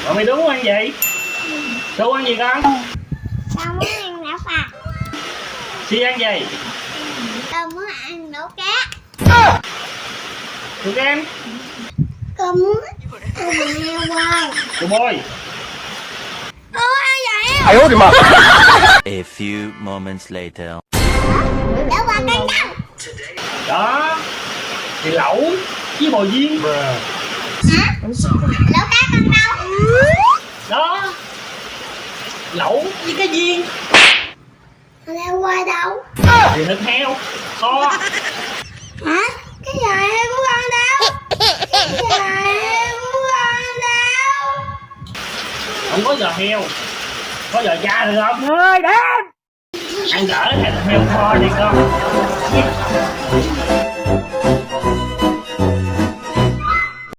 Rồi mày đúng ăn gì? Đố ăn gì con? Con muốn ăn não phạt. Si ăn gì? Con muốn ăn lẩu cá. Tụi em? Con muốn ăn heo quay. Tụi bôi. Con ăn vậy. Ai ố thì mà. A few moments later. Lẩu quay canh đâu? Đó. Thì lẩu với bò viên. Hả? Lẩu cá con đâu? Đó. Lẩu với cái viên. Heo quay đâu? Thì thịt heo. Kho. Hả? Cái giò heo của con đâu? Cái giò heo của con đâu? Không có giò heo. Có giò da được không? Người đem. Ăn gỡ thịt heo kho đi con.